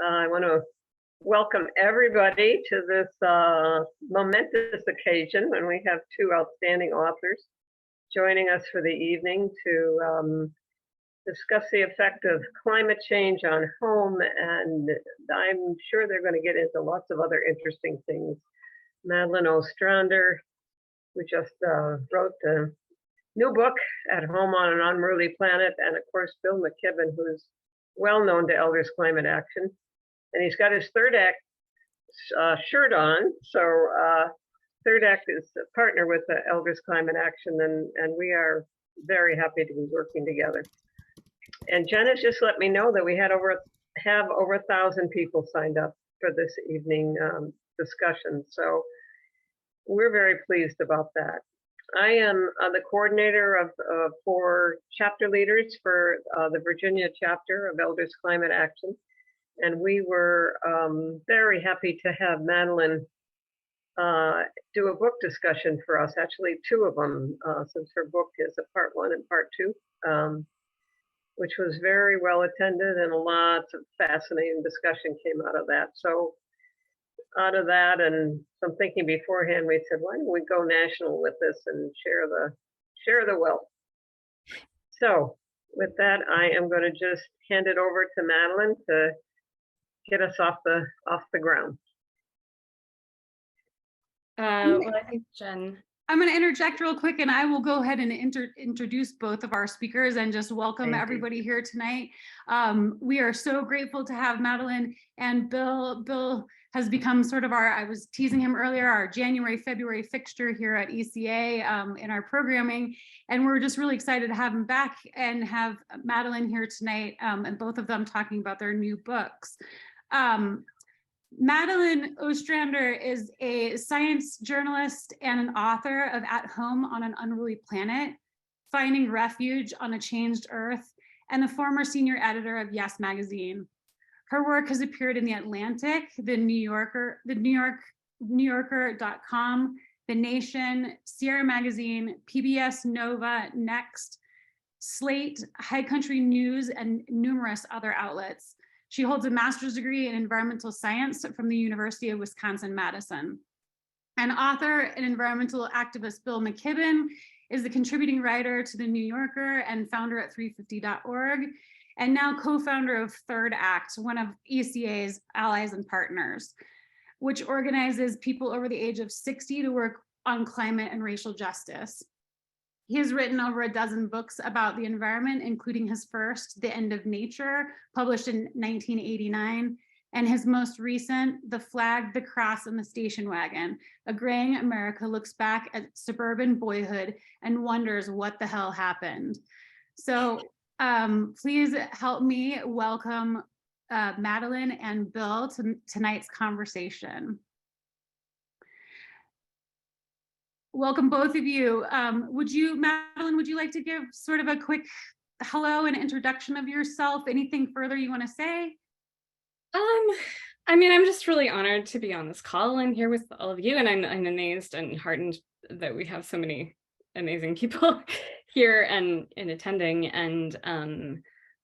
I want to welcome everybody to this momentous occasion when we have two outstanding authors joining us for the evening to discuss the effect of climate change on home. And I'm sure they're going to get into lots of other interesting things. Madeline Ostrander, who just wrote the new book, At Home on an Unruly Planet, and of course, Bill McKibben, who's well known to Elders Climate Action. And he's got his third act shirt on. So Third Act is a partner with the Elders Climate Action, and we are very happy to be working together. And Jen has just let me know that we have over 1,000 people signed up for this evening discussion. So we're very pleased about that. I am the coordinator of for chapter leaders for the Virginia chapter of Elders Climate Action. And we were very happy to have Madeline do a book discussion for us, actually two of them, since her book is a part one and part two, which was very well attended, and lots of fascinating discussion came out of that. So out of that and some thinking beforehand, we said, why don't we go national with this and share the wealth? So with that, I am going to just hand it over to Madeline to get us off the ground. Well, I think Jen. I'm going to interject real quick, and I will go ahead and introduce both of our speakers and just welcome everybody here tonight. We are so grateful to have Madeline and Bill. Bill has become sort of I was teasing him earlier, our January, February fixture here at ECA in our programming. And we're just really excited to have him back and have Madeline here tonight, and both of them talking about their new books. Madeline Ostrander is a science journalist and an author of At Home on an Unruly Planet, Finding Refuge on a Changed Earth, and the former senior editor of Yes magazine. Her work has appeared in The Atlantic, The New Yorker, New Yorker.com, The Nation, Sierra Magazine, PBS Nova, Next, Slate, High Country News, and numerous other outlets. She holds a master's degree in environmental science from the University of Wisconsin-Madison. And author and environmental activist Bill McKibben is the contributing writer to The New Yorker and founder at 350.org, and now co-founder of Third Act, one of ECA's allies and partners, which organizes people over the age of 60 to work on climate and racial justice. He has written over a dozen books about the environment, including his first, The End of Nature, published in 1989, and his most recent, The Flag, the Cross, and the Station Wagon. A graying America looks back at suburban boyhood and wonders what the hell happened. So please help me welcome Madeline and Bill to tonight's conversation. Welcome, both of you. Madeline, would you like to give sort of a quick hello and introduction of yourself? Anything further you want to say? I mean, I'm just really honored to be on this call and here with all of you, and I'm amazed and heartened that we have so many amazing people here and attending. And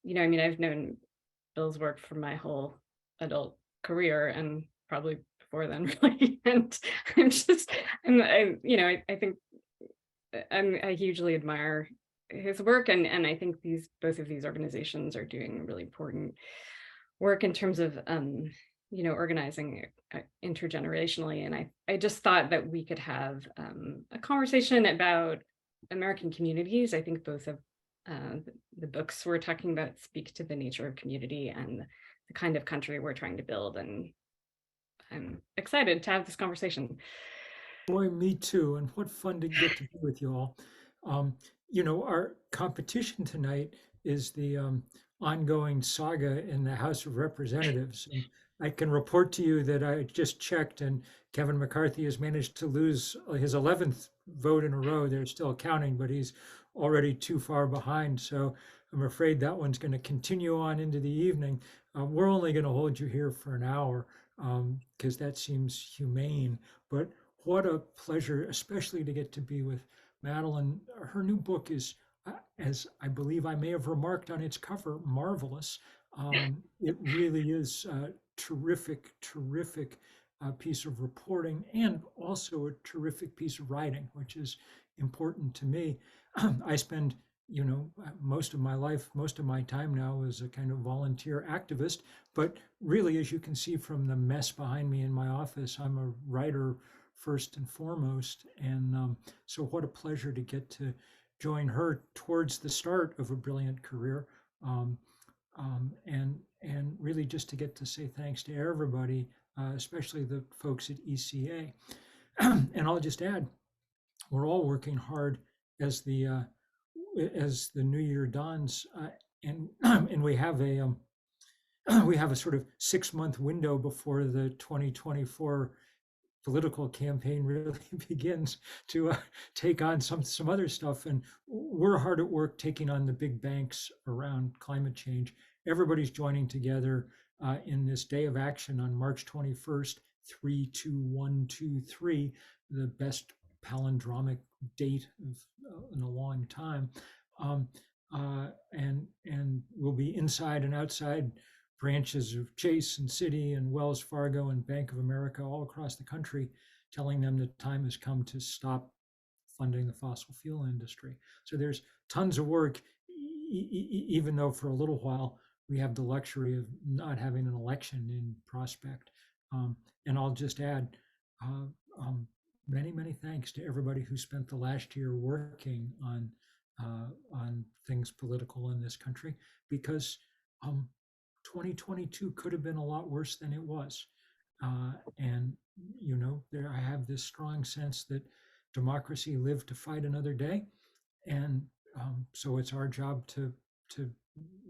you know, I mean, I've known Bill's work for my whole adult career and probably before then, really. And I hugely admire his work, and I think both of these organizations are doing really important work in terms of organizing intergenerationally. And I just thought that we could have a conversation about American communities. I think both of the books we're talking about speak to the nature of community and the kind of country we're trying to build. And I'm excited to have this conversation. Boy, me too. And what fun to get to be with you all. Our competition tonight is the ongoing saga in the House of Representatives. And I can report to you that I just checked, and Kevin McCarthy has managed to lose his 11th vote in a row. They're still counting, but he's already too far behind. So I'm afraid that one's going to continue on into the evening. We're only going to hold you here for an hour because that seems humane. But what a pleasure, especially to get to be with Madeline. Her new book is, as I believe I may have remarked on its cover, marvelous. It really is a terrific, terrific piece of reporting, and also a terrific piece of writing, which is important to me. I spend, most of my life, most of my time now as a kind of volunteer activist, but really, as you can see from the mess behind me in my office, I'm a writer first and foremost. And so what a pleasure to get to join her towards the start of a brilliant career. Um, and really just to get to say thanks to everybody, especially the folks at ECA. And I'll just add, we're all working hard as the new year dawns, and and we have a sort of 6-month window before the 2024 political campaign really begins to take on some other stuff. And we're hard at work taking on the big banks around climate change. Everybody's joining together in this day of action on March 21st, 32123, the best palindromic date in a long time. And we'll be inside and outside branches of Chase and Citi and Wells Fargo and Bank of America all across the country, telling them the time has come to stop funding the fossil fuel industry. So there's tons of work, even though for a little while we have the luxury of not having an election in prospect. And I'll just add, many, many thanks to everybody who spent the last year working on things political in this country, because 2022 could have been a lot worse than it was. And, there I have this strong sense that democracy lived to fight another day. And so it's our job to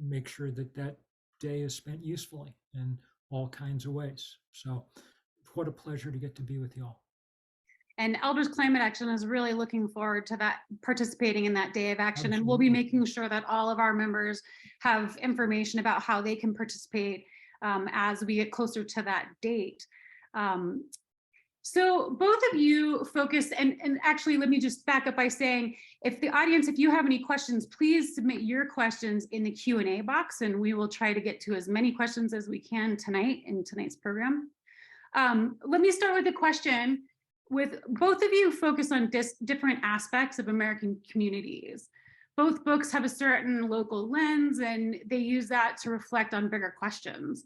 make sure that that day is spent usefully in all kinds of ways. So what a pleasure to get to be with you all. And Elders Climate Action is really looking forward to that, participating in that day of action. Absolutely. And we'll be making sure that all of our members have information about how they can participate as we get closer to that date. So both of you focus, and actually, let me just back up by saying, if the audience, if you have any questions, please submit your questions in the Q&A box, and we will try to get to as many questions as we can tonight in tonight's program. Let me start with a question. With both of you focus on different aspects of American communities. Both books have a certain local lens, and they use that to reflect on bigger questions.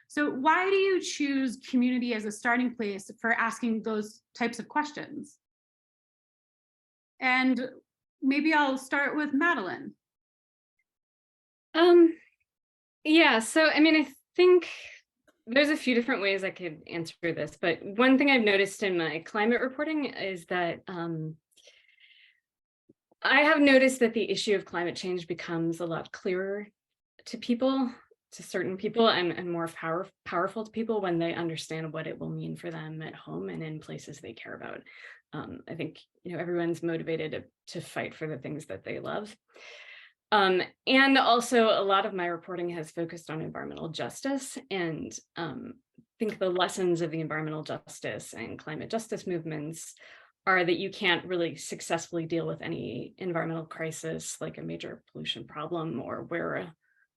So why do you choose community as a starting place for asking those types of questions? And maybe I'll start with Madeline. Yeah, so I mean, I think there's a few different ways I could answer this, but one thing I've noticed in my climate reporting is that I have noticed that the issue of climate change becomes a lot clearer to people, to certain people, and more powerful to people when they understand what it will mean for them at home and in places they care about. I think everyone's motivated to fight for the things that they love. And also a lot of my reporting has focused on environmental justice, and I think the lessons of the environmental justice and climate justice movements are that you can't really successfully deal with any environmental crisis like a major pollution problem, or where a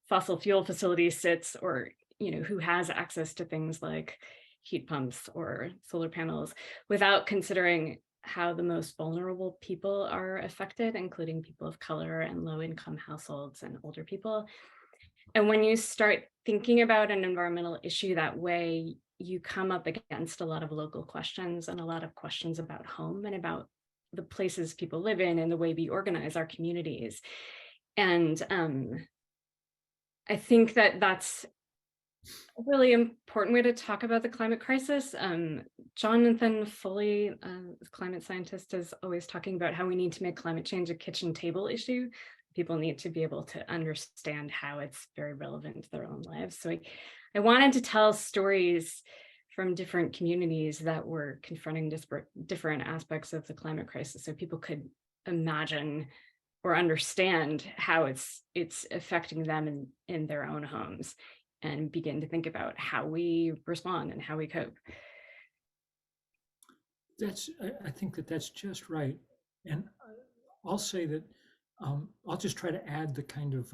fossil fuel facility sits, or who has access to things like heat pumps or solar panels, without considering how the most vulnerable people are affected, including people of color and low-income households and older people. And when you start thinking about an environmental issue that way, you come up against a lot of local questions and a lot of questions about home and about the places people live in and the way we organize our communities. And I think that that's a really important way to talk about the climate crisis. Jonathan Foley, the climate scientist, is always talking about how we need to make climate change a kitchen table issue. People need to be able to understand how it's very relevant to their own lives. So I wanted to tell stories from different communities that were confronting different aspects of the climate crisis, so people could imagine or understand how it's affecting them in their own homes, and begin to think about how we respond and how we cope. I think that's just right. And I'll say that I'll just try to add the kind of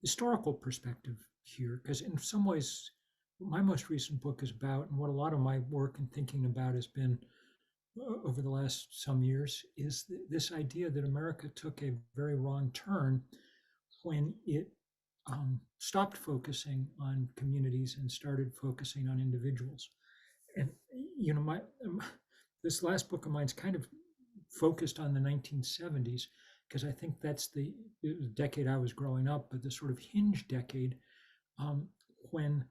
historical perspective here, because in some ways, what my most recent book is about, and what a lot of my work and thinking about has been over the last some years, is this idea that America took a very wrong turn when it stopped focusing on communities and started focusing on individuals. And my this last book of mine's kind of focused on the 1970s, because I think that's the decade I was growing up, but the sort of hinge decade when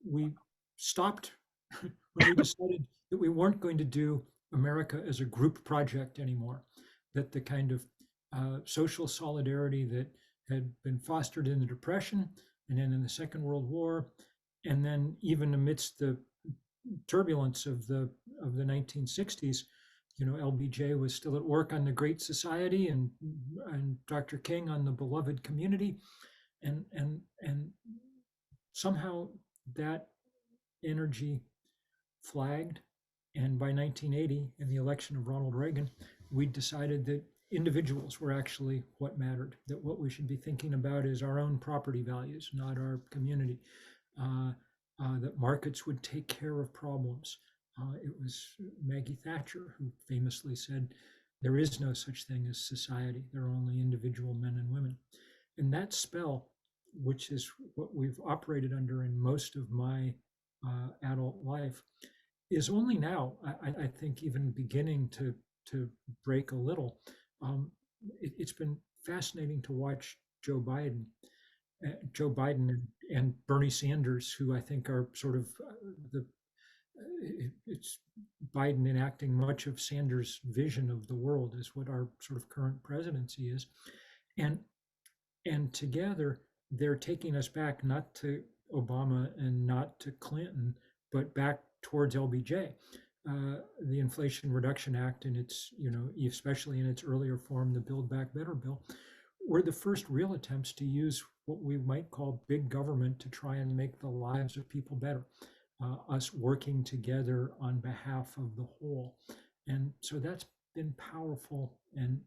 we stopped, when we decided that we weren't going to do America as a group project anymore, that the kind of social solidarity that had been fostered in the Depression and then in the Second World War, and then even amidst the turbulence of the 1960s, LBJ was still at work on the Great Society, and Dr. King on the Beloved Community, and somehow that energy flagged. And by 1980, in the election of Ronald Reagan, we decided that individuals were actually what mattered, that what we should be thinking about is our own property values, not our community, that markets would take care of problems. It was Maggie Thatcher who famously said, there is no such thing as society, there are only individual men and women. And that spell, which is what we've operated under in most of my adult life, is only now, I think, even beginning to break a little. It's been fascinating to watch Joe Biden and Bernie Sanders, who I think are sort of it's Biden enacting much of Sanders' vision of the world, is what our sort of current presidency is. And together they're taking us back, not to Obama and not to Clinton, but back towards LBJ. The Inflation Reduction Act, and its, especially in its earlier form, the Build Back Better bill, were the first real attempts to use what we might call big government to try and make the lives of people better, us working together on behalf of the whole. And so that's been powerful and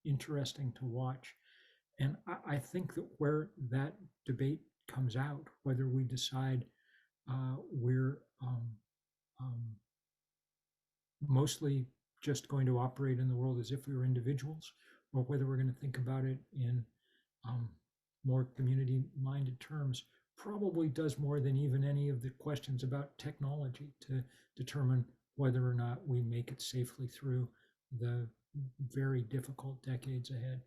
interesting to watch. And I think that where that debate comes out, whether we decide we're mostly just going to operate in the world as if we were individuals, or whether we're going to think about it in more community-minded terms, probably does more than even any of the questions about technology to determine whether or not we make it safely through the very difficult decades ahead.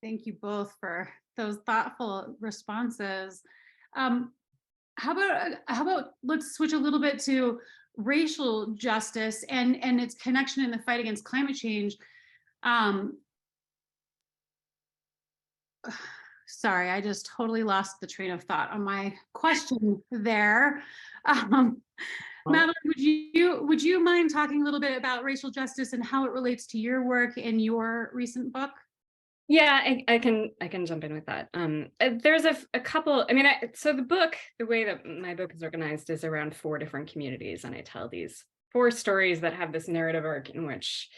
Thank you both for those thoughtful responses. How about let's switch a little bit to racial justice and its connection in the fight against climate change. Sorry, I just totally lost the train of thought on my question there. Madeline, would you mind talking a little bit about racial justice and how it relates to your work in your recent book? Yeah, I can jump in with that. There's a couple. So the book, the way that my book is organized, is around 4 different communities, and I tell these 4 stories that have this narrative arc in which,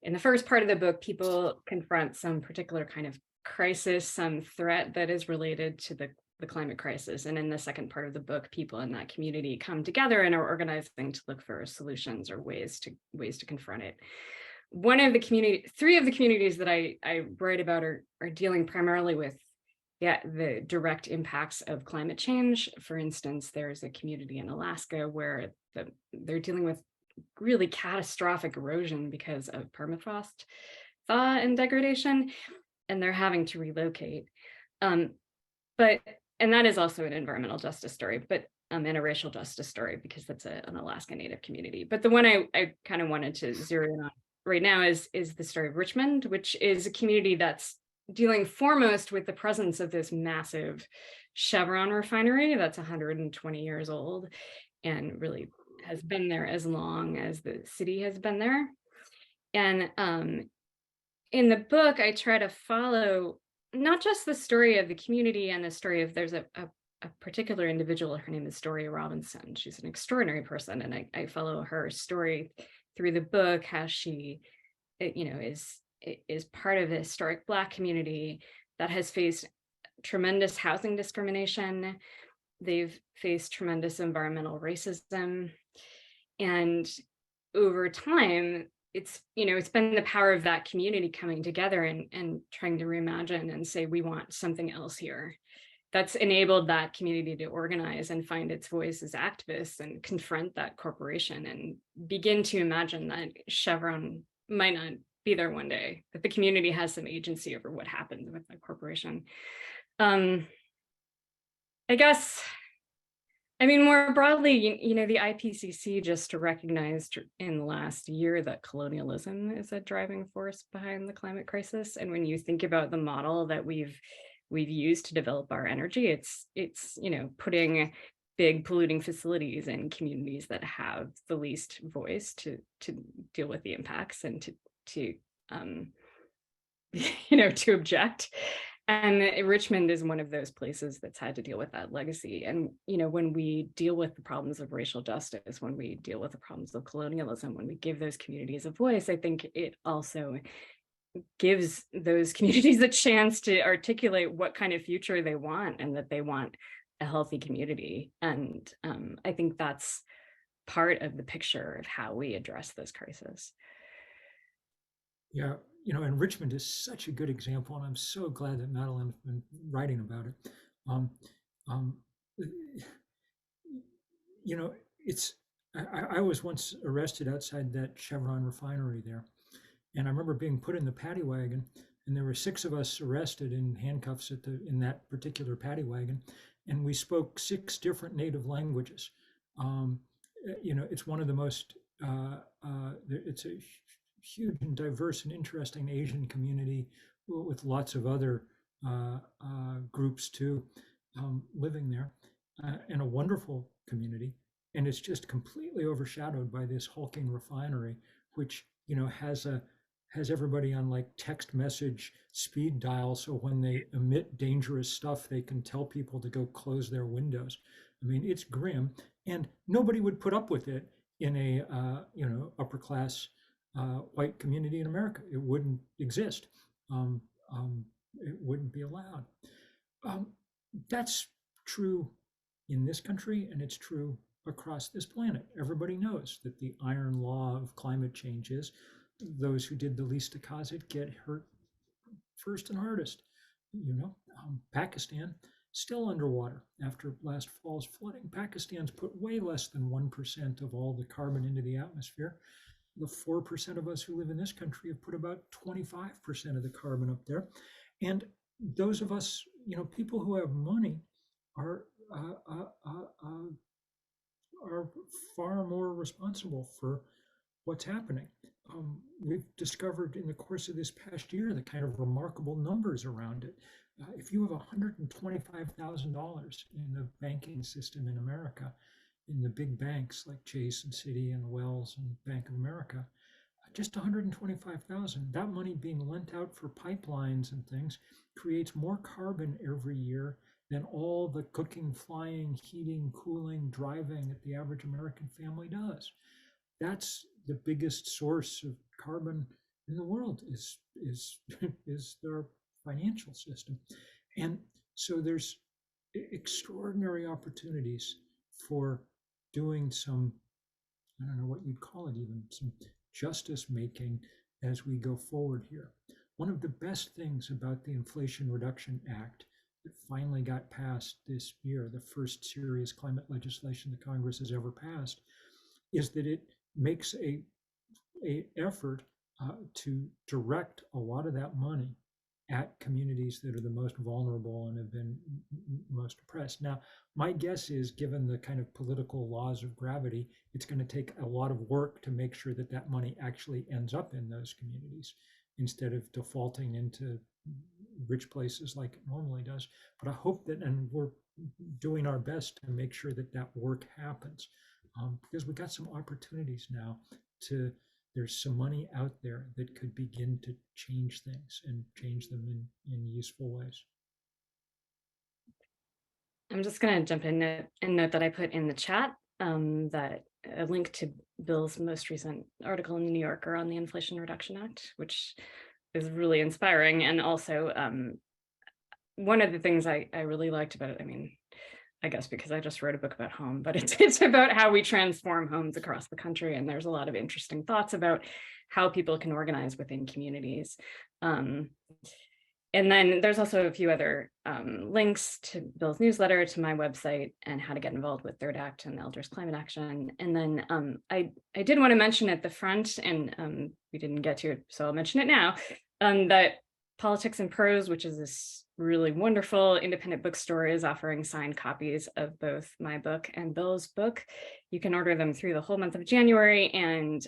in the first part of the book, people confront some particular kind of crisis, some threat that is related to the climate crisis, and in the second part of the book, people in that community come together and are organizing to look for solutions or ways to confront it. 3 of the communities that I write about are dealing primarily with the direct impacts of climate change. For instance, there's a community in Alaska where they're dealing with really catastrophic erosion because of permafrost thaw and degradation, and they're having to relocate. And that is also an environmental justice story, but and a racial justice story, because that's an Alaska Native community. But the one I kind of wanted to zero in on right now is the story of Richmond, which is a community that's dealing foremost with the presence of this massive Chevron refinery that's 120 years old and really has been there as long as the city has been there. And in the book, I try to follow not just the story of the community and the story of there's a particular individual, her name is Story Robinson. She's an extraordinary person, and I follow her story through the book, how she, is is part of a historic Black community that has faced tremendous housing discrimination. They've faced tremendous environmental racism. And over time, it's been the power of that community coming together and trying to reimagine and say, we want something else here. That's enabled that community to organize and find its voice as activists and confront that corporation and begin to imagine that Chevron might not be there one day, that the community has some agency over what happens with that corporation. I guess, more broadly, the IPCC just recognized in the last year that colonialism is a driving force behind the climate crisis. And when you think about the model that we've used to develop our energy, it's putting big polluting facilities in communities that have the least voice to deal with the impacts and to object. And Richmond is one of those places that's had to deal with that legacy. And, when we deal with the problems of racial justice, when we deal with the problems of colonialism, when we give those communities a voice, I think it also gives those communities a chance to articulate what kind of future they want and that they want a healthy community. And I think that's part of the picture of how we address this crisis. Yeah, and Richmond is such a good example, and I'm so glad that Madeline's been writing about it. I was once arrested outside that Chevron refinery there, and I remember being put in the paddy wagon, and there were 6 of us arrested in handcuffs in that particular paddy wagon, and we spoke 6 different native languages. It's one of the most it's a huge and diverse and interesting Asian community with lots of other groups too living there, and a wonderful community. And it's just completely overshadowed by this hulking refinery, which has everybody on like text message speed dial, so when they emit dangerous stuff, they can tell people to go close their windows. It's grim, and nobody would put up with it in a upper class white community in America. It wouldn't exist. It wouldn't be allowed. That's true in this country, and it's true across this planet. Everybody knows that the iron law of climate change is those who did the least to cause it get hurt first and hardest. Pakistan still underwater after last fall's flooding. Pakistan's put way less than 1% of all the carbon into the atmosphere. The 4% of us who live in this country have put about 25% of the carbon up there. And those of us, people who have money are far more responsible for what's happening. We've discovered in the course of this past year the kind of remarkable numbers around it. If you have $125,000 in the banking system in America, in the big banks like Chase and Citi and Wells and Bank of America, just 125,000. That money being lent out for pipelines and things creates more carbon every year than all the cooking, flying, heating, cooling, driving that the average American family does. That's the biggest source of carbon in the world is their financial system. And so there's extraordinary opportunities for doing some, I don't know what you'd call it, even some justice making as we go forward here. One of the best things about the Inflation Reduction Act that finally got passed this year, the first serious climate legislation the Congress has ever passed, is that it makes a effort to direct a lot of that money at communities that are the most vulnerable and have been most oppressed. Now, my guess is, given the kind of political laws of gravity, it's going to take a lot of work to make sure that that money actually ends up in those communities instead of defaulting into rich places like it normally does. But I hope that, and we're doing our best to make sure that that work happens, because we got some opportunities now there's some money out there that could begin to change things and change them in useful ways. I'm just going to jump in and note that I put in the chat that a link to Bill's most recent article in the New Yorker on the Inflation Reduction Act, which really inspiring. And also, one of the things I really liked about it, I mean, I guess because I just wrote a book about home, but it's about how we transform homes across the country. And there's a lot of interesting thoughts about how people can organize within communities. And then there's also a few other links to Bill's newsletter, to my website, and how to get involved with Third Act and Elders Climate Action. And then I did want to mention at the front, and we didn't get to it, so I'll mention it now, that Politics and Prose, which is this really wonderful independent bookstore, is offering signed copies of both my book and Bill's book. You can order them through the whole month of January, and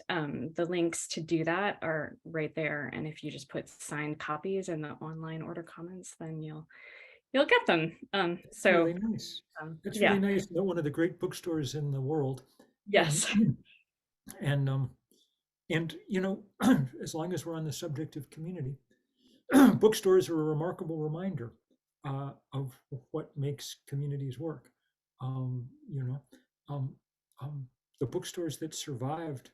the links to do that are right there. And if you just put signed copies in the online order comments, then you'll get them. So really nice. That's yeah. really nice. They're one of the great bookstores in the world. Yes. And you know, as long as we're on the subject of community, bookstores are a remarkable reminder of what makes communities work. You know, the bookstores that survived,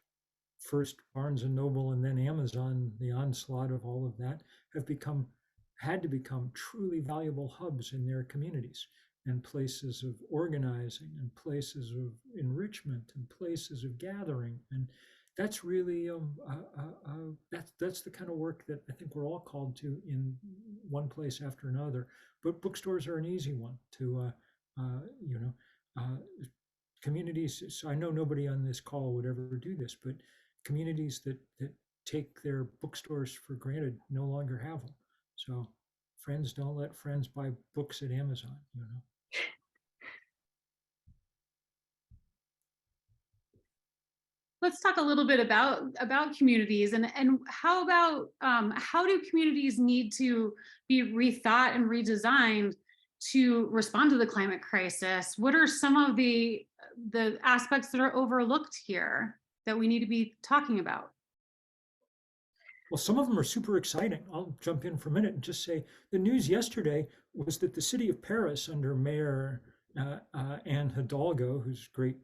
first Barnes and Noble and then Amazon, the onslaught of all of that, had to become truly valuable hubs in their communities, and places of organizing, and places of enrichment, and places of gathering. And that's really that's the kind of work that I think we're all called to in one place after another. But bookstores are an easy one to you know, communities. So I know nobody on this call would ever do this, but communities that take their bookstores for granted no longer have them. So friends, don't let friends buy books at Amazon, you know. Let's talk a little bit about communities, and how about how do communities need to be rethought and redesigned to respond to the climate crisis? What are some of the aspects that are overlooked here that we need to be talking about? Well, some of them are super exciting. I'll jump in for a minute and just say the news yesterday was that the city of Paris, under Mayor Anne Hidalgo, who's a great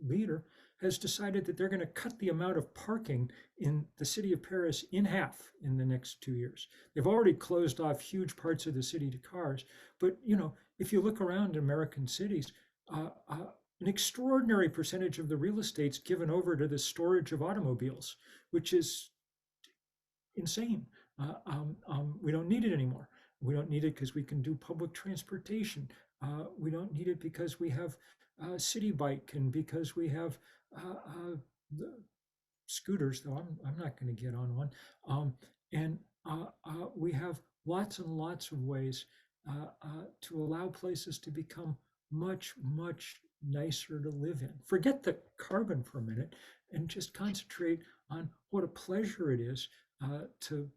leader, has decided that they're going to cut the amount of parking in the city of Paris in half in the next 2 years. They've already closed off huge parts of the city to cars. But, you know, if you look around American cities, an extraordinary percentage of the real estate's given over to the storage of automobiles, which is insane. We don't need it anymore. We don't need it because we can do public transportation. We don't need it because we have City Bike, and because we have the scooters, though I'm not going to get on one. And we have lots and lots of ways to allow places to become much, much nicer to live in. Forget the carbon for a minute and just concentrate on what a pleasure it is to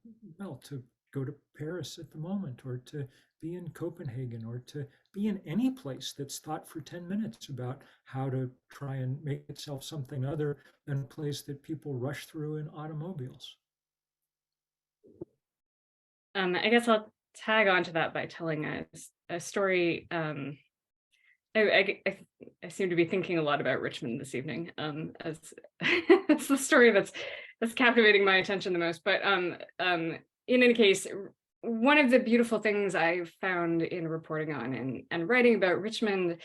go to Paris at the moment, or to be in Copenhagen, or to be in any place that's thought for 10 minutes about how to try and make itself something other than a place that people rush through in automobiles. I guess I'll tag on to that by telling a story. I seem to be thinking a lot about Richmond this evening, as it's the story that's captivating my attention the most. But in any case, one of the beautiful things I've found in reporting on and writing about Richmond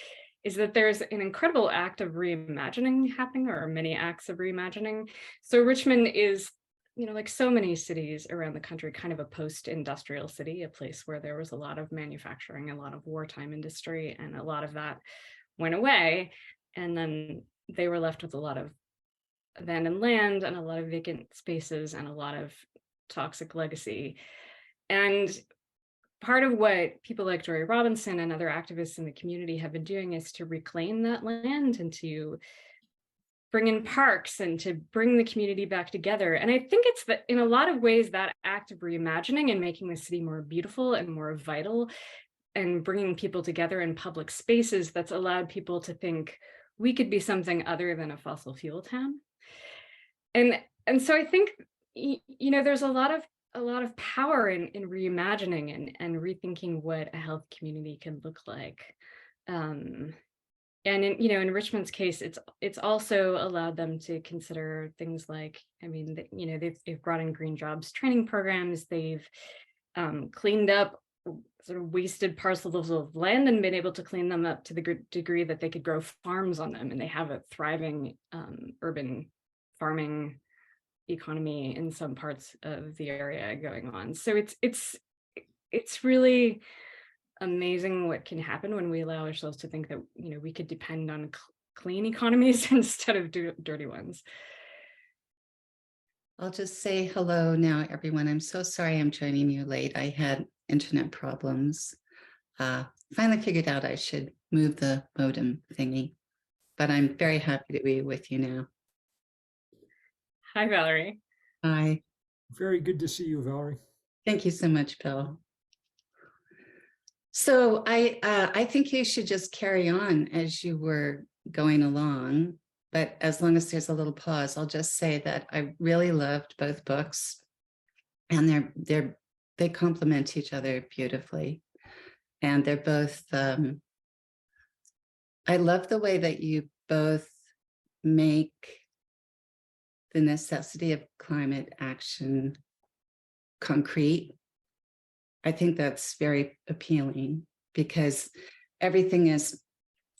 is that there's an incredible act of reimagining happening, or many acts of reimagining. So Richmond is, you know, like so many cities around the country, kind of a post-industrial city, a place where there was a lot of manufacturing, a lot of wartime industry, and a lot of that went away. And then they were left with a lot of abandoned land and a lot of vacant spaces and a lot of toxic legacy. And part of what people like Jory Robinson and other activists in the community have been doing is to reclaim that land and to bring in parks and to bring the community back together. And I think it's that in a lot of ways, that act of reimagining and making the city more beautiful and more vital and bringing people together in public spaces that's allowed people to think we could be something other than a fossil fuel town. And so I think, you know, there's a lot of power in reimagining and rethinking what a health community can look like. And in Richmond's case, it's also allowed them to consider things like, I mean, they've brought in green jobs training programs, they've cleaned up sort of wasted parcels of land and been able to clean them up to the degree that they could grow farms on them, and they have a thriving urban farming economy in some parts of the area going on. So it's really amazing what can happen when we allow ourselves to think that we could depend on clean economies instead of dirty ones. I'll just say hello now, everyone. I'm so sorry I'm joining you late. I had internet problems. Finally figured out I should move the modem thingy, but I'm very happy to be with you now. Hi, Valerie. Hi. Very good to see you, Valerie. Thank you so much, Bill. So I think you should just carry on as you were going along, but as long as there's a little pause, I'll just say that I really loved both books, and they complement each other beautifully, and they're both. I love the way that you both make the necessity of climate action concrete. I think that's very appealing, because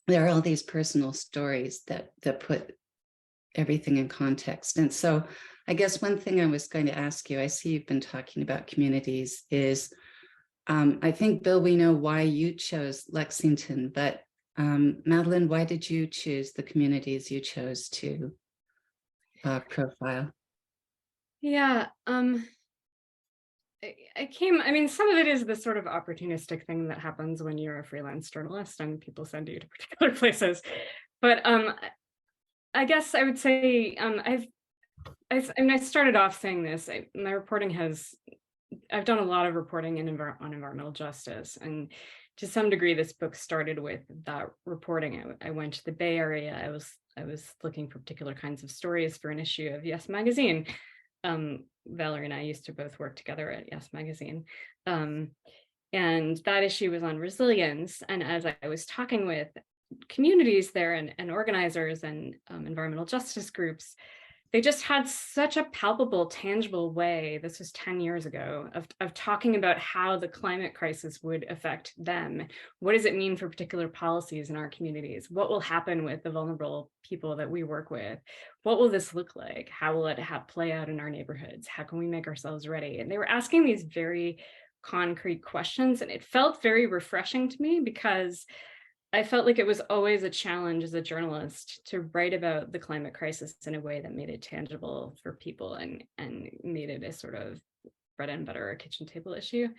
there are all these personal stories that put everything in context. And so I guess one thing I was going to ask you, I see you've been talking about communities, is I think, Bill, we know why you chose Lexington, but Madeline, why did you choose the communities you chose to profile? Yeah, I mean, some of it is the sort of opportunistic thing that happens when you're a freelance journalist and people send you to particular places. But I guess I would say I started off saying this. My reporting I've done a lot of reporting on environmental justice, and to some degree, this book started with that reporting. I went to the Bay Area. I was looking for particular kinds of stories for an issue of Yes Magazine. Valerie and I used to both work together at Yes Magazine. And that issue was on resilience. And as I was talking with communities there and organizers and environmental justice groups, they just had such a palpable, tangible way, this was 10 years ago, of talking about how the climate crisis would affect them. What does it mean for particular policies in our communities? What will happen with the vulnerable people that we work with? What will this look like? How will it play out in our neighborhoods? How can we make ourselves ready? And they were asking these very concrete questions, and it felt very refreshing to me, because I felt like it was always a challenge as a journalist to write about the climate crisis in a way that made it tangible for people and made it a sort of bread and butter, a kitchen table issue.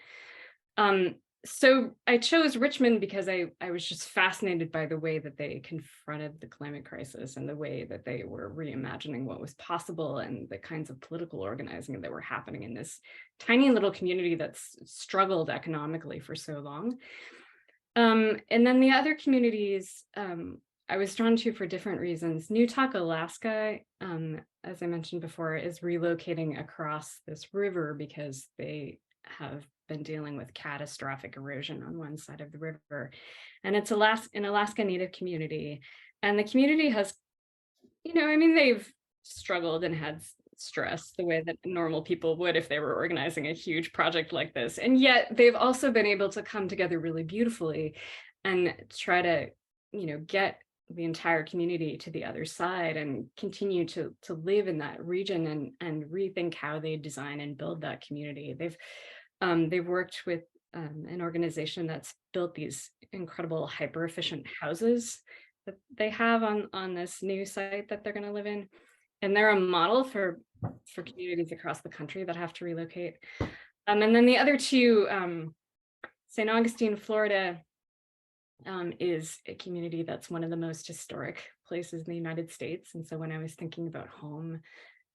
So I chose Richmond because I was just fascinated by the way that they confronted the climate crisis and the way that they were reimagining what was possible and the kinds of political organizing that were happening in this tiny little community that's struggled economically for so long. And then the other communities I was drawn to for different reasons. Newtok, Alaska, as I mentioned before, is relocating across this river because they have been dealing with catastrophic erosion on one side of the river. And it's an Alaska Native community. And the community has, I mean, they've struggled and had stress the way that normal people would if they were organizing a huge project like this. And yet they've also been able to come together really beautifully and try to, get the entire community to the other side and continue to live in that region and rethink how they design and build that community. They've worked with an organization that's built these incredible hyper efficient houses that they have on this new site that they're going to live in. And they're a model for communities across the country that have to relocate. And then the other two, St. Augustine, Florida, is a community that's one of the most historic places in the United States. And so when I was thinking about home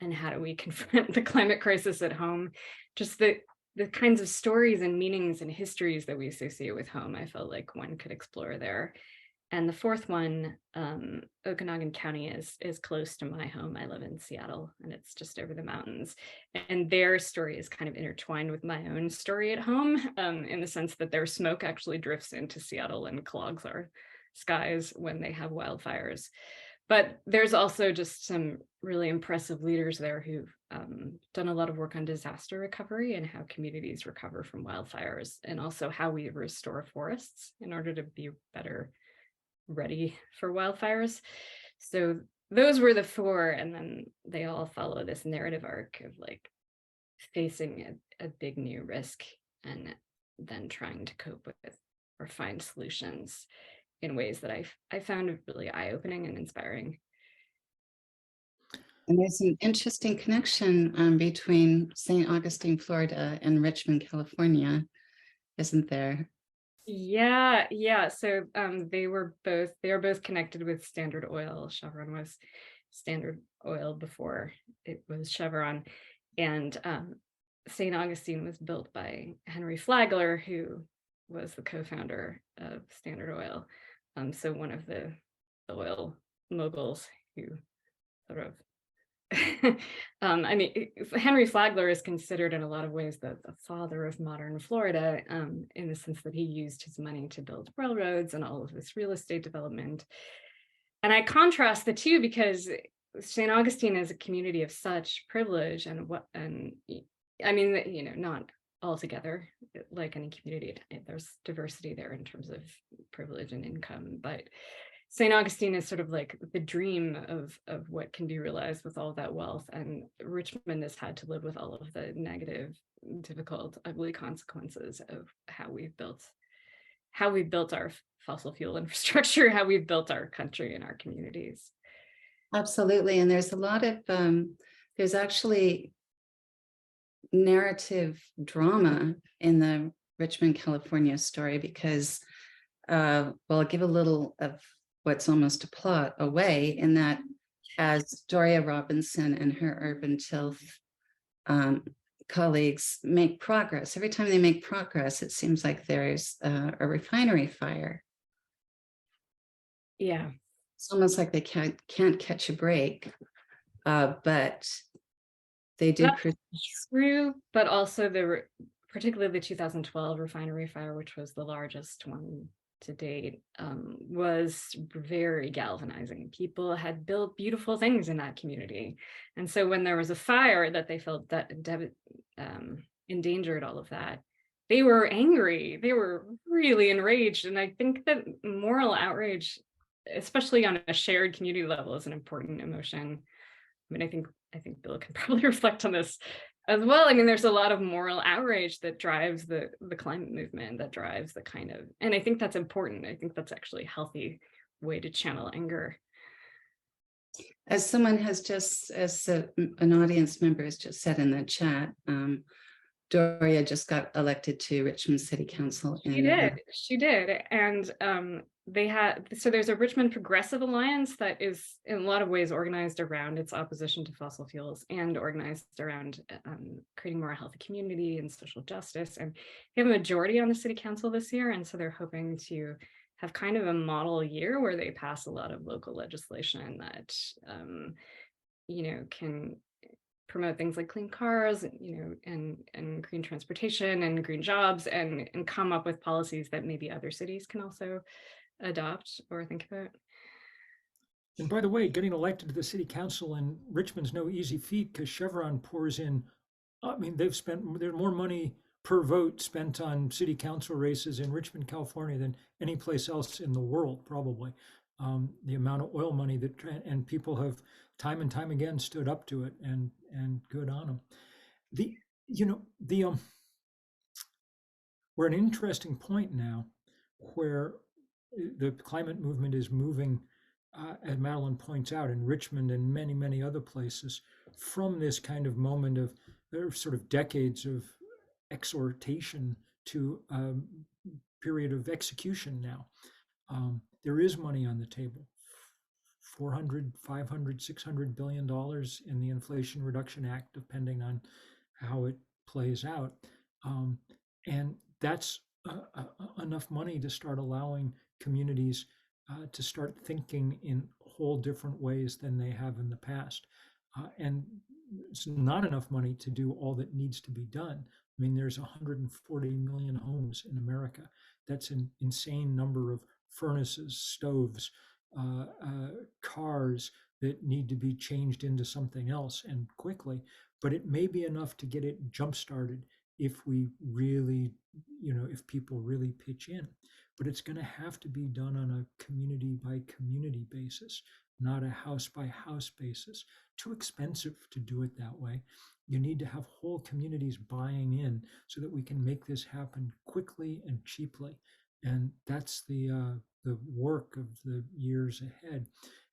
and how do we confront the climate crisis at home, just the kinds of stories and meanings and histories that we associate with home, I felt like one could explore there. And the fourth one, Okanagan County, is close to my home. I live in Seattle, and it's just over the mountains. And their story is kind of intertwined with my own story at home, in the sense that their smoke actually drifts into Seattle and clogs skies when they have wildfires. But there's also just some really impressive leaders there who've done a lot of work on disaster recovery and how communities recover from wildfires, and also how we restore forests in order to be better ready for wildfires. So those were the four, and then they all follow this narrative arc of like facing a big new risk and then trying to cope with or find solutions in ways that I found really eye-opening and inspiring. And there's an interesting connection between St. Augustine, Florida and Richmond, California, isn't there? Yeah. So they are both connected with Standard Oil. Chevron was Standard Oil before it was Chevron. And St. Augustine was built by Henry Flagler, who was the co-founder of Standard Oil. So one of the oil moguls who sort of I mean, Henry Flagler is considered in a lot of ways the father of modern Florida, in the sense that he used his money to build railroads and all of this real estate development. And I contrast the two because St. Augustine is a community of such privilege, and I mean, not altogether like any community. There's diversity there in terms of privilege and income, but St. Augustine is sort of like the dream of what can be realized with all that wealth, and Richmond has had to live with all of the negative, difficult, ugly consequences of how we've built our fossil fuel infrastructure, how we've built our country and our communities. Absolutely. And there's a lot of, there's actually narrative drama in the Richmond, California story, because, well, I'll give a little of what's almost a plot away, in that as Doria Robinson and her urban tilth colleagues make progress, every time they make progress, it seems like there's a refinery fire. Yeah. It's almost like they can't catch a break, but they do. That's true, but also particularly the 2012 refinery fire, which was the largest one to date, was very galvanizing. People had built beautiful things in that community, and so when there was a fire that they felt that endangered all of that, they were angry. They were really enraged, and I think that moral outrage, especially on a shared community level, is an important emotion. I mean, I think Bill can probably reflect on this as well. I mean, there's a lot of moral outrage that drives the climate movement, that drives the kind of, and I think that's important. I think that's actually a healthy way to channel anger. As someone has just, as an audience member has just said in the chat, Doria just got elected to Richmond City Council. She did. And so there's a Richmond Progressive Alliance that is in a lot of ways organized around its opposition to fossil fuels and organized around creating more healthy community and social justice. And they have a majority on the city council this year. And so they're hoping to have kind of a model year where they pass a lot of local legislation that, can promote things like clean cars, and green transportation and green jobs, and come up with policies that maybe other cities can also adopt or think about. And by the way, getting elected to the city council in Richmond's no easy feat, because Chevron pours in, I mean, there's more money per vote spent on city council races in Richmond, California than any place else in the world, probably. The amount of oil money and people have time and time again stood up to it, and good on them. We're at an interesting point now where the climate movement is moving, as Madeline points out, in Richmond and many, many other places, from this kind of moment of sort of decades of exhortation to a period of execution now. There is money on the table, $400, $500, $600 billion in the Inflation Reduction Act, depending on how it plays out. And that's enough money to start allowing communities to start thinking in whole different ways than they have in the past. And it's not enough money to do all that needs to be done. I mean, there's 140 million homes in America. That's an insane number of furnaces, stoves, cars that need to be changed into something else and quickly. But it may be enough to get it jump started if we really, if people really pitch in. But it's going to have to be done on a community by community basis, not a house by house basis. Too expensive to do it that way. You need to have whole communities buying in so that we can make this happen quickly and cheaply. And that's the work of the years ahead.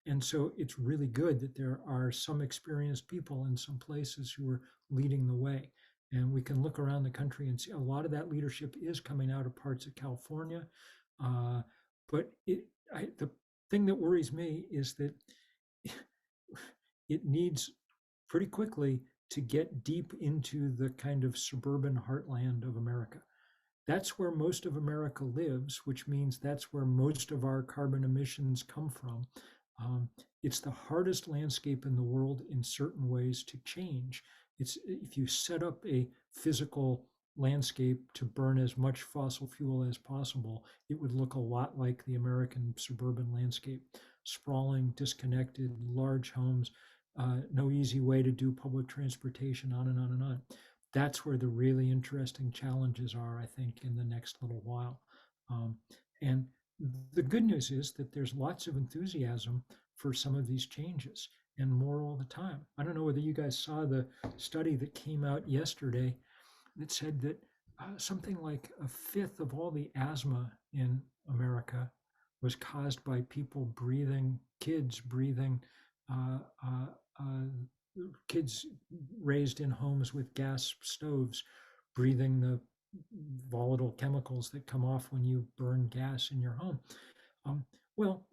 And so it's really good that there are some experienced people in some places who are leading the way. And we can look around the country and see a lot of that leadership is coming out of parts of California. But the thing that worries me is that it needs pretty quickly to get deep into the kind of suburban heartland of America. That's where most of America lives, which means that's where most of our carbon emissions come from. It's the hardest landscape in the world in certain ways to change. It's if you set up a physical landscape to burn as much fossil fuel as possible, it would look a lot like the American suburban landscape. Sprawling, disconnected, large homes, no easy way to do public transportation, on and on and on. That's where the really interesting challenges are, I think, in the next little while. And the good news is that there's lots of enthusiasm for some of these changes and more all the time. I don't know whether you guys saw the study that came out yesterday that said that something like a fifth of all the asthma in America was caused by people breathing, kids breathing, kids raised in homes with gas stoves, breathing the volatile chemicals that come off when you burn gas in your home. Well,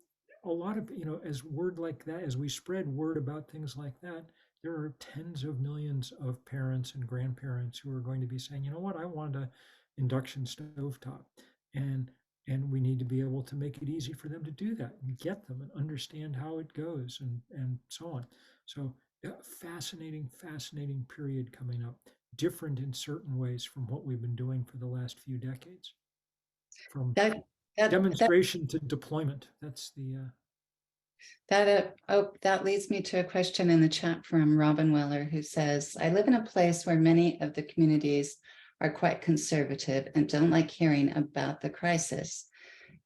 a lot of, as word like that, as we spread word about things like that, there are tens of millions of parents and grandparents who are going to be saying, you know what, I want an induction stovetop. And we need to be able to make it easy for them to do that and get them and understand how it goes and so on. So fascinating period coming up, different in certain ways from what we've been doing for the last few decades. From demonstration to deployment. That's the that leads me to a question in the chat from Robin Weller, who says, I live in a place where many of the communities are quite conservative and don't like hearing about the crisis.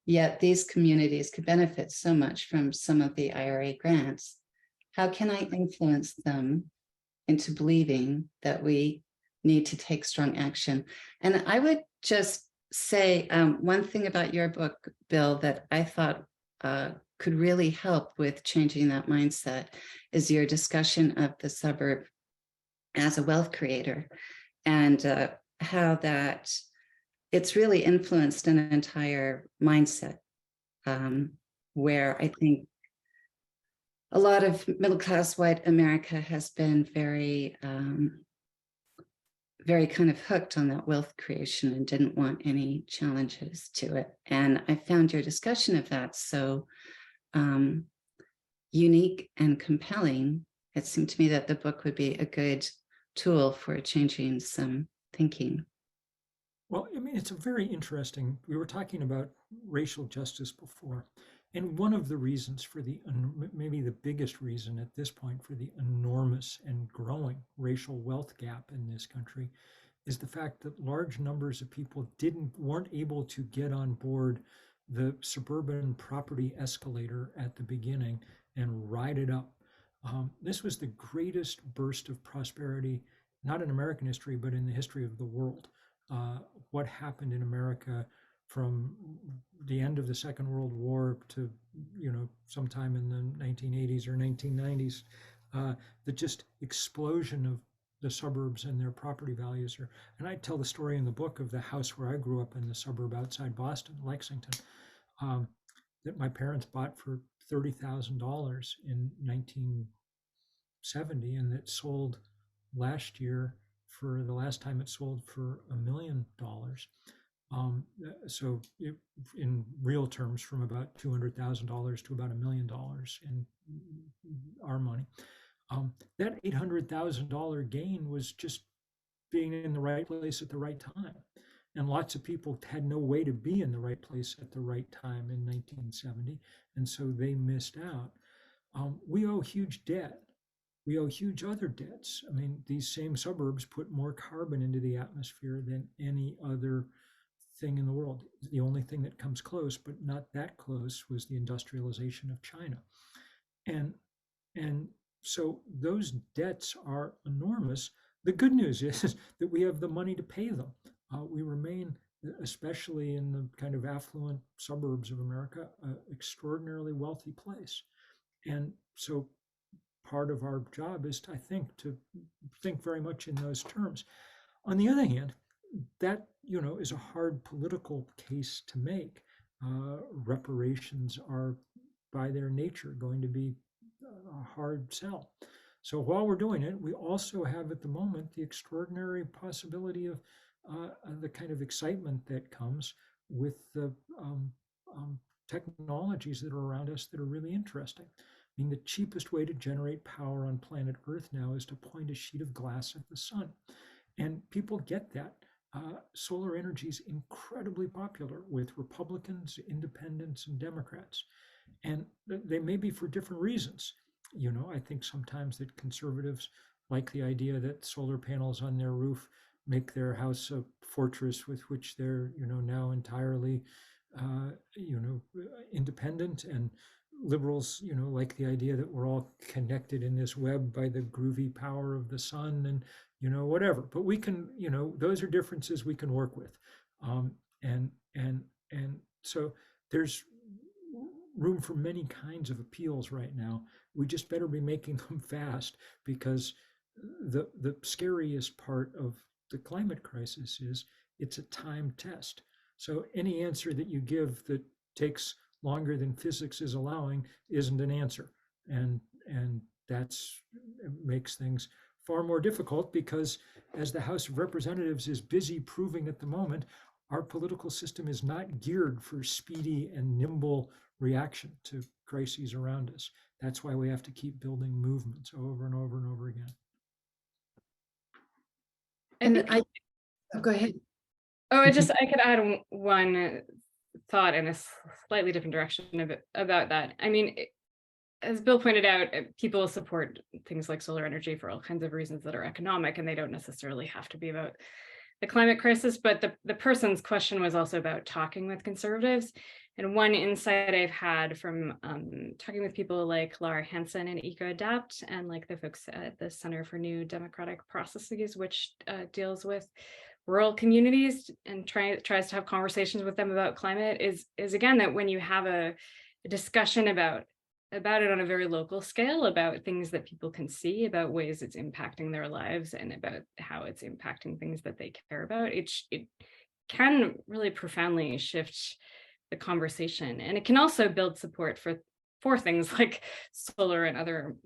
Yet these communities could benefit so much from some of the IRA grants. How can I influence them into believing that we need to take strong action? And I would just say one thing about your book, Bill, that I thought could really help with changing that mindset is your discussion of the suburb as a wealth creator, and how that it's really influenced an entire mindset, where I think a lot of middle-class white America has been very, very kind of hooked on that wealth creation and didn't want any challenges to it. And I found your discussion of that so unique and compelling. It seemed to me that the book would be a good tool for changing some thinking. Well, I mean, it's a very interesting, we were talking about racial justice before, and one of the reasons for maybe the biggest reason at this point for the enormous and growing racial wealth gap in this country is the fact that large numbers of people weren't able to get on board the suburban property escalator at the beginning and ride it up. This was the greatest burst of prosperity, not in American history, but in the history of the world. What happened in America from the end of the Second World War to, sometime in the 1980s or 1990s, the just explosion of the suburbs and their property values. And I tell the story in the book of the house where I grew up in the suburb outside Boston, Lexington, that my parents bought for $30,000 in 1970, and that sold last year for the last time it sold for $1 million. So in real terms, from about $200,000 to about $1 million in our money. That $800,000 gain was just being in the right place at the right time. and lots of people had no way to be in the right place at the right time in 1970, and so they missed out. We owe huge debt. We owe huge other debts. I mean, these same suburbs put more carbon into the atmosphere than any other thing in the world. The only thing that comes close, but not that close, was the industrialization of China. And so those debts are enormous. The good news is that we have the money to pay them. We remain, especially in the kind of affluent suburbs of America, an extraordinarily wealthy place. And so part of our job is, I think, to think very much in those terms. On the other hand, that, is a hard political case to make. Reparations are, by their nature, going to be a hard sell. So while we're doing it, we also have at the moment the extraordinary possibility of the kind of excitement that comes with the technologies that are around us that are really interesting. I mean, the cheapest way to generate power on planet Earth now is to point a sheet of glass at the sun. And people get that. Solar energy is incredibly popular with Republicans, independents, and Democrats. And they may be for different reasons. I think sometimes that conservatives like the idea that solar panels on their roof make their house a fortress with which they're, now entirely, independent. And liberals, like the idea that we're all connected in this web by the groovy power of the sun and, whatever. But we can, those are differences we can work with. And so there's room for many kinds of appeals right now. We just better be making them fast, because the scariest part of the climate crisis is it's a time test. So any answer that you give that takes longer than physics is allowing isn't an answer. And that's makes things far more difficult, because as the House of Representatives is busy proving at the moment, our political system is not geared for speedy and nimble reaction to crises around us. That's why we have to keep building movements over and over and over again. Go ahead. I could add one thought in a slightly different direction about that. I mean, as Bill pointed out, people support things like solar energy for all kinds of reasons that are economic, and they don't necessarily have to be about the climate crisis. But the person's question was also about talking with conservatives. And one insight I've had from talking with people like Laura Hansen and EcoAdapt, and like the folks at the Center for New Democratic Processes, which deals with rural communities and tries to have conversations with them about climate, is again that when you have a discussion about it on a very local scale, about things that people can see, about ways it's impacting their lives, and about how it's impacting things that they care about, it can really profoundly shift the conversation. And it can also build support for things like solar and other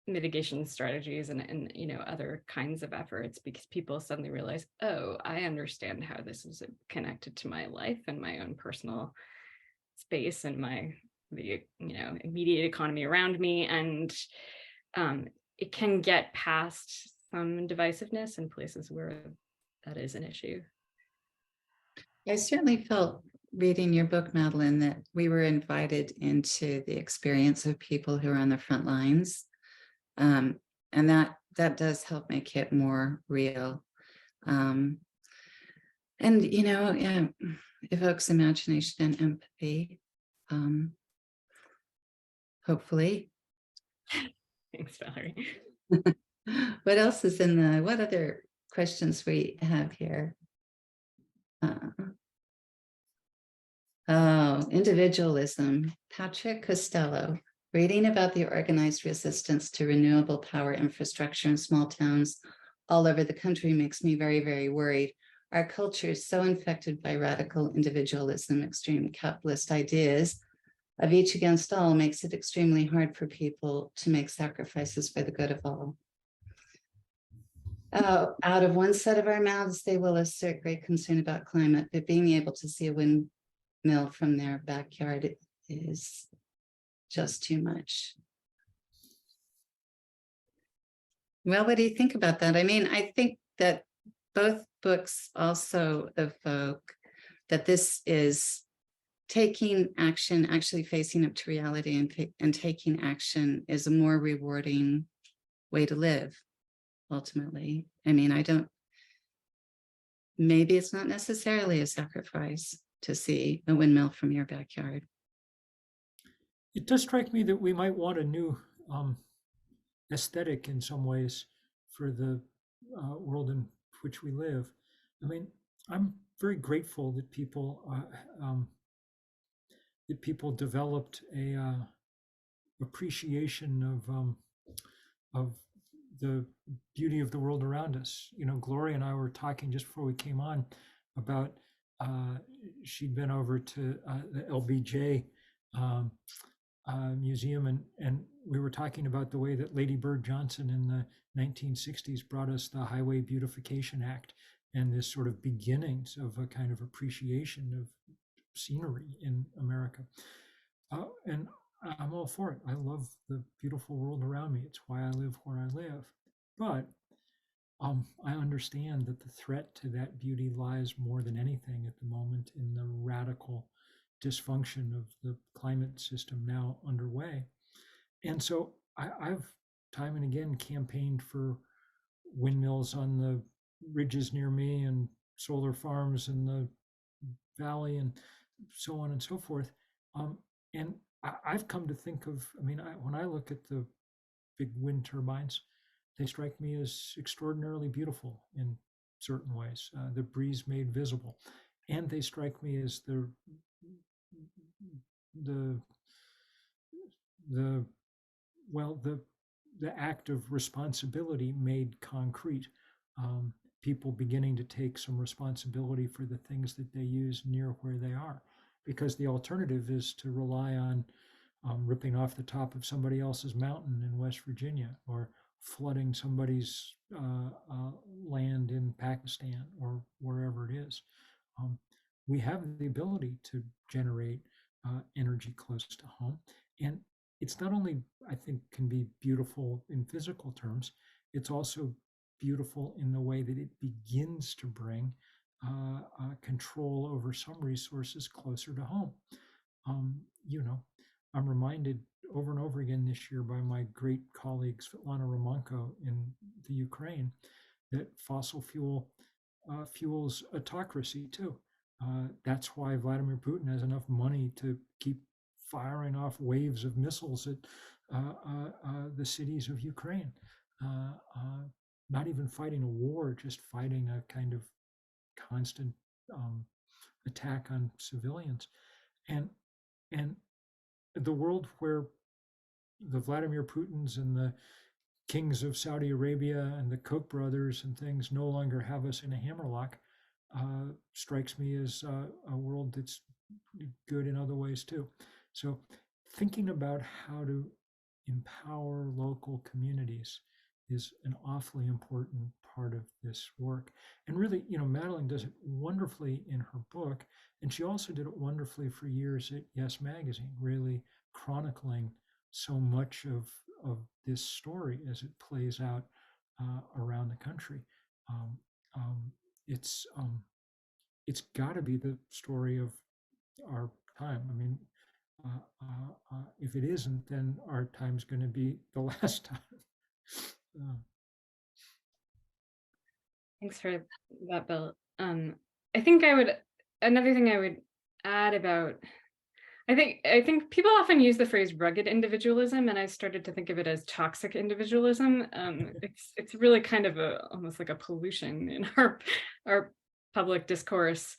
mitigation strategies and other kinds of efforts, because people suddenly realize, oh, I understand how this is connected to my life and my own personal space and the immediate economy around me. And it can get past some divisiveness in places where that is an issue. I certainly felt reading your book, Madeline, that we were invited into the experience of people who are on the front lines. And that does help make it more real. And, evokes imagination and empathy. Hopefully. Thanks, Valerie. What else is what other questions we have here? Individualism. Patrick Costello, reading about the organized resistance to renewable power infrastructure in small towns all over the country makes me very, very worried. Our culture is so infected by radical individualism, extreme capitalist ideas of each against all, makes it extremely hard for people to make sacrifices for the good of all. Out of one set of our mouths, they will assert great concern about climate, but being able to see a windmill from their backyard is just too much. Well, what do you think about that? I mean, I think that both books also evoke that this is taking action, actually facing up to reality, and taking action is a more rewarding way to live, ultimately. I mean, maybe it's not necessarily a sacrifice to see a windmill from your backyard. It does strike me that we might want a new aesthetic in some ways for the world in which we live. I mean, I'm very grateful that people developed a appreciation of the beauty of the world around us. You know, Gloria and I were talking just before we came on about she'd been over to the LBJ museum, and we were talking about the way that Lady Bird Johnson in the 1960s brought us the Highway Beautification Act and this sort of beginnings of a kind of appreciation of scenery in America. And I'm all for it. I love the beautiful world around me. It's why I live where I live. But I understand that the threat to that beauty lies more than anything at the moment in the radical dysfunction of the climate system now underway. And so I've time and again campaigned for windmills on the ridges near me and solar farms in the valley and so on and so forth. And I've come to think of, I mean, when I look at the big wind turbines, they strike me as extraordinarily beautiful in certain ways, the breeze made visible. And they strike me as the act of responsibility made concrete. People beginning to take some responsibility for the things that they use near where they are, because the alternative is to rely on ripping off the top of somebody else's mountain in West Virginia, or flooding somebody's land in Pakistan or wherever it is. We have the ability to generate energy close to home. And it's not only, I think, can be beautiful in physical terms, it's also beautiful in the way that it begins to bring control over some resources closer to home. You know, I'm reminded over and over again this year by my great colleague Svetlana Romanko in the Ukraine that fossil fuel fuels autocracy too. That's why Vladimir Putin has enough money to keep firing off waves of missiles at the cities of Ukraine. Not even fighting a war, just fighting a kind of constant attack on civilians. And the world where the Vladimir Putins and the kings of Saudi Arabia and the Koch brothers and things no longer have us in a hammerlock strikes me as a world that's good in other ways too. So thinking about how to empower local communities is an awfully important part of this work. And really, you know, Madeline does it wonderfully in her book, and she also did it wonderfully for years at Yes Magazine, really chronicling so much of this story as it plays out around the country. It's got to be the story of our time. I mean, if it isn't, then our time's going to be the last time. Thanks for that, Bill. I think another thing I would add about, I think people often use the phrase rugged individualism, and I started to think of it as toxic individualism. It's really kind of almost like a pollution in our public discourse.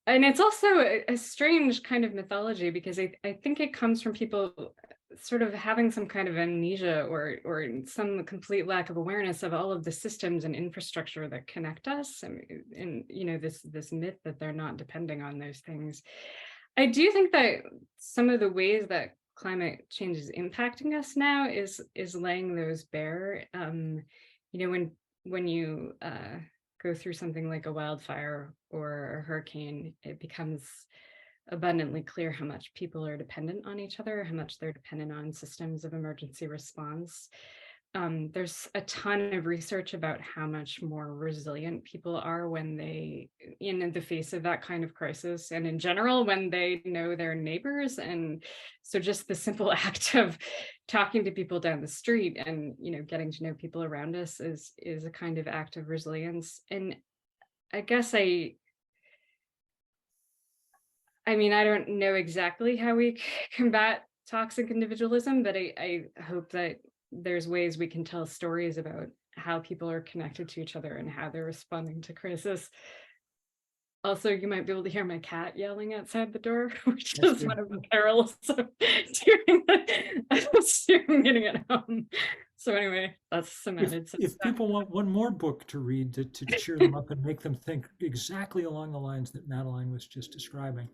And it's also a strange kind of mythology, because I think it comes from people sort of having some kind of amnesia or some complete lack of awareness of all of the systems and infrastructure that connect us, and you know, this myth that they're not depending on those things. I do think that some of the ways that climate change is impacting us now is laying those bare. You know, when you go through something like a wildfire or a hurricane, it becomes abundantly clear how much people are dependent on each other, how much they're dependent on systems of emergency response. there's a ton of research about how much more resilient people are when they, in the face of that kind of crisis, and in general, when they know their neighbors. And so just the simple act of talking to people down the street and, getting to know people around us is a kind of act of resilience. And I guess I don't know exactly how we combat toxic individualism, but I hope that there's ways we can tell stories about how people are connected to each other and how they're responding to crisis. Also, you might be able to hear my cat yelling outside the door, which is one of the perils of doing a Zoom meeting at home. So anyway, that's some added stuff. If people want one more book to read to cheer them up and make them think exactly along the lines that Madeline was just describing,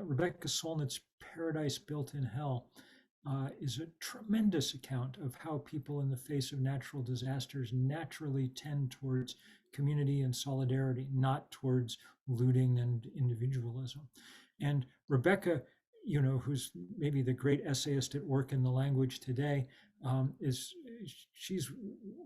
Rebecca Solnit's Paradise Built in Hell is a tremendous account of how people in the face of natural disasters naturally tend towards community and solidarity, not towards looting and individualism. And Rebecca, who's maybe the great essayist at work in the language today, she's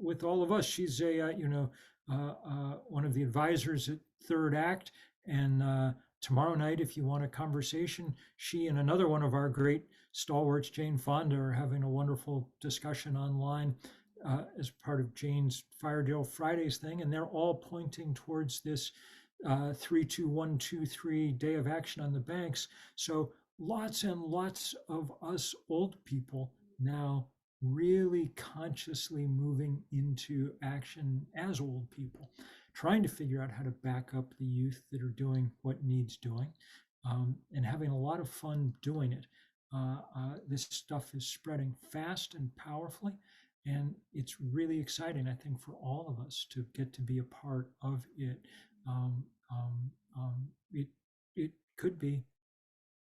with all of us. She's one of the advisors at Third Act. And tomorrow night, if you want a conversation, she and another one of our great stalwarts, Jane Fonda, are having a wonderful discussion online as part of Jane's Firedale Fridays thing. And they're all pointing towards this 3-2-1-2-3 day of action on the banks. So lots and lots of us old people now really consciously moving into action as old people, trying to figure out how to back up the youth that are doing what needs doing, and having a lot of fun doing it. This stuff is spreading fast and powerfully, and it's really exciting, I think, for all of us to get to be a part of it. It could be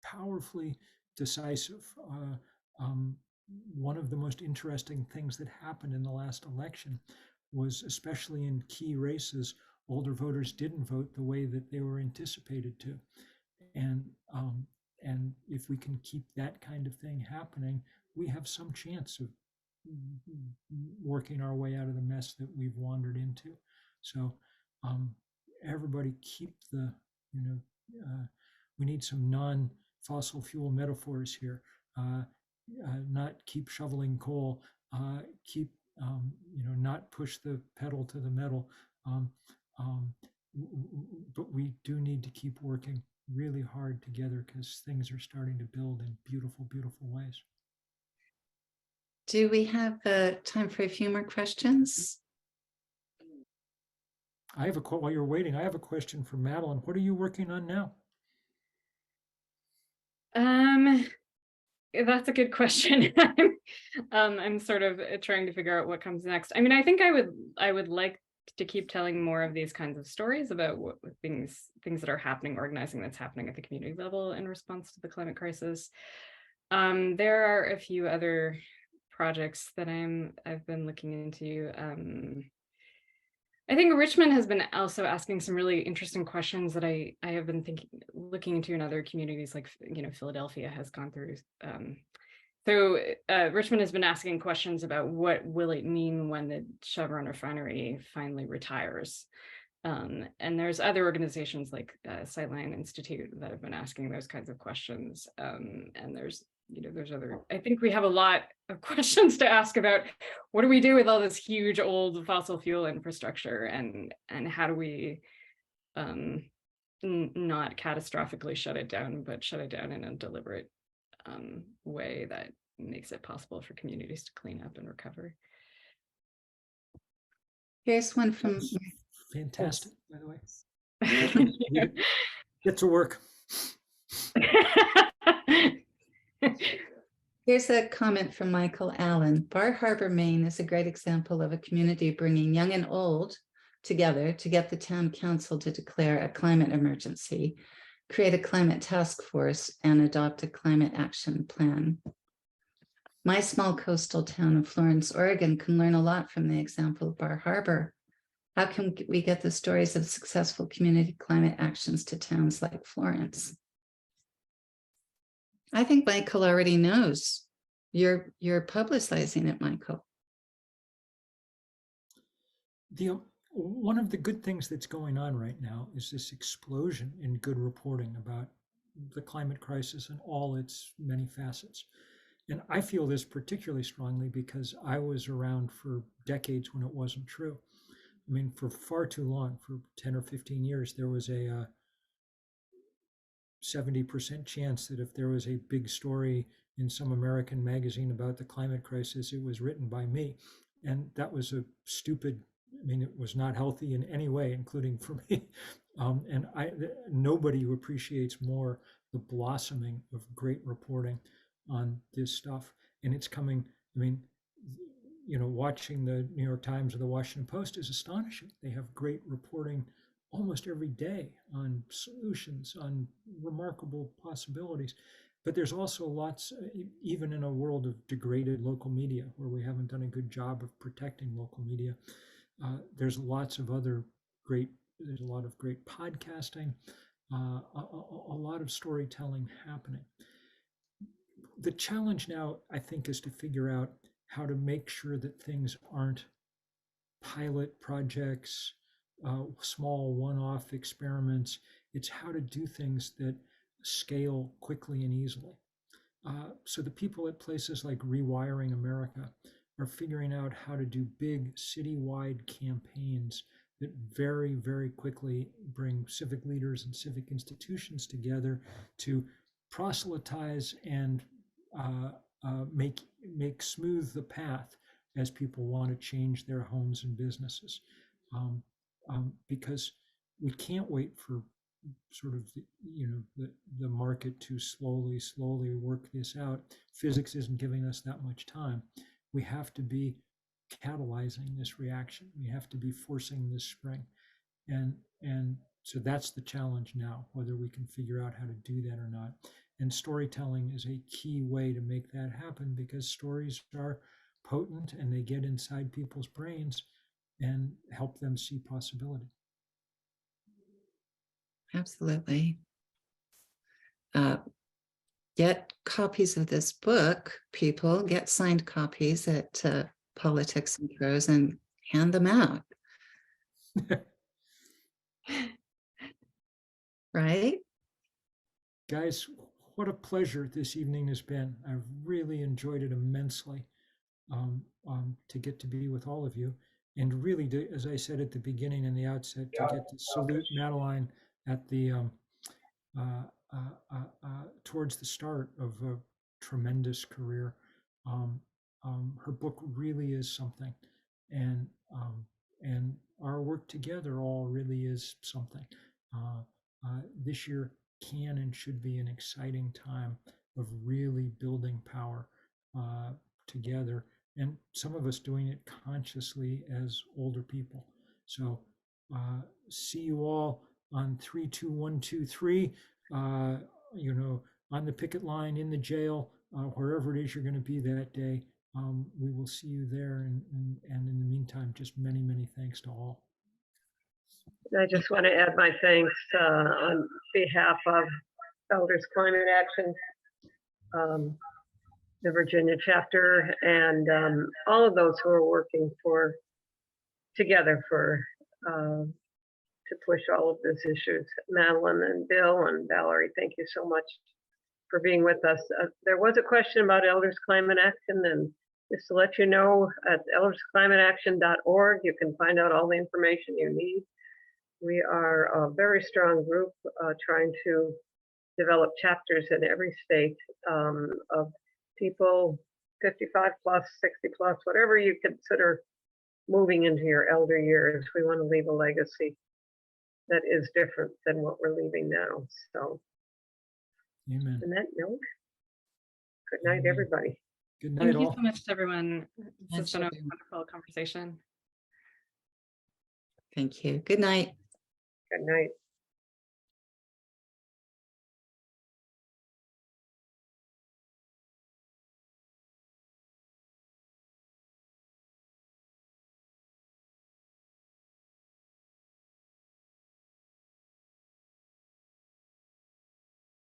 powerfully decisive. One of the most interesting things that happened in the last election was, especially in key races, older voters didn't vote the way that they were anticipated to. And if we can keep that kind of thing happening, we have some chance of working our way out of the mess that we've wandered into. So everybody keep the, we need some non-fossil fuel metaphors here. Not keep shoveling coal, keep, not push the pedal to the metal. But we do need to keep working really hard together because things are starting to build in beautiful, beautiful ways. Do we have time for a few more questions? While you're waiting, I have a question for Madeline. What are you working on now? That's a good question. I'm sort of trying to figure out what comes next. I think I would like to keep telling more of these kinds of stories about what things that are happening, organizing that's happening at the community level in response to the climate crisis. There are a few other projects that I've been looking into. I think Richmond has been also asking some really interesting questions that I have been looking into in other communities, like Philadelphia has gone through. So Richmond has been asking questions about what will it mean when the Chevron refinery finally retires. And there's other organizations like Sightline Institute that have been asking those kinds of questions. And there's other, I think we have a lot of questions to ask about what do we do with all this huge old fossil fuel infrastructure, and how do we not catastrophically shut it down, but shut it down in a deliberate way that makes it possible for communities to clean up and recover. Here's one from... Fantastic, by the way. Get to work. Here's a comment from Michael Allen. Bar Harbor, Maine is a great example of a community bringing young and old together to get the town council to declare a climate emergency, create a climate task force, and adopt a climate action plan. My small coastal town of Florence, Oregon can learn a lot from the example of Bar Harbor. How can we get the stories of successful community climate actions to towns like Florence? I think Michael already knows. You're publicizing it, Michael. One of the good things that's going on right now is this explosion in good reporting about the climate crisis and all its many facets. And I feel this particularly strongly because I was around for decades when it wasn't true. I mean, for far too long, for 10 or 15 years, there was a 70% chance that if there was a big story in some American magazine about the climate crisis, it was written by me. And that was a stupid, I mean, it was not healthy in any way, including for me. And nobody who appreciates more the blossoming of great reporting on this stuff. And it's coming, I mean, watching the New York Times or the Washington Post is astonishing. They have great reporting almost every day on solutions, on remarkable possibilities. But there's also lots, even in a world of degraded local media, where we haven't done a good job of protecting local media. There's lots of other there's a lot of great podcasting, a lot of storytelling happening. The challenge now, I think, is to figure out how to make sure that things aren't pilot projects, small one-off experiments. It's how to do things that scale quickly and easily. So the people at places like Rewiring America are figuring out how to do big citywide campaigns that very, very quickly bring civic leaders and civic institutions together to proselytize and make smooth the path as people want to change their homes and businesses. Because we can't wait for sort of the market to slowly work this out. Physics isn't giving us that much time. We have to be catalyzing this reaction. We have to be forcing this spring, and so that's the challenge now, whether we can figure out how to do that or not. And storytelling is a key way to make that happen, because stories are potent and they get inside people's brains and help them see possibility. Absolutely. Get copies of this book, people. Get signed copies at Politics and Prose and hand them out. Right? Guys, what a pleasure this evening has been. I've really enjoyed it immensely to get to be with all of you. And really, as I said at the beginning and the outset, to get to salute Madeline at the towards the start of a tremendous career. Her book really is something, and our work together all really is something. This year can and should be an exciting time of really building power together, and some of us doing it consciously as older people. So see you all on 3, 2, 1, 2, 3. On the picket line, in the jail, wherever it is you're going to be that day. We will see you there, and in the meantime, just many, many thanks to all. I just want to add my thanks on behalf of Elders Climate Action, the Virginia chapter, and all of those who are working together to push all of these issues. Madeline and Bill and Valerie, thank you so much for being with us. There was a question about Elders Climate Action, and just to let you know, at eldersclimateaction.org, you can find out all the information you need. We are a very strong group trying to develop chapters in every state of people 55 plus, 60 plus, whatever you consider moving into your elder years. We want to leave a legacy that is different than what we're leaving now. So, amen. On that note, good night, everybody. Good night, Thank you all. so much to everyone. This has been a Absolutely. wonderful conversation. Thank you. Good night. Good night.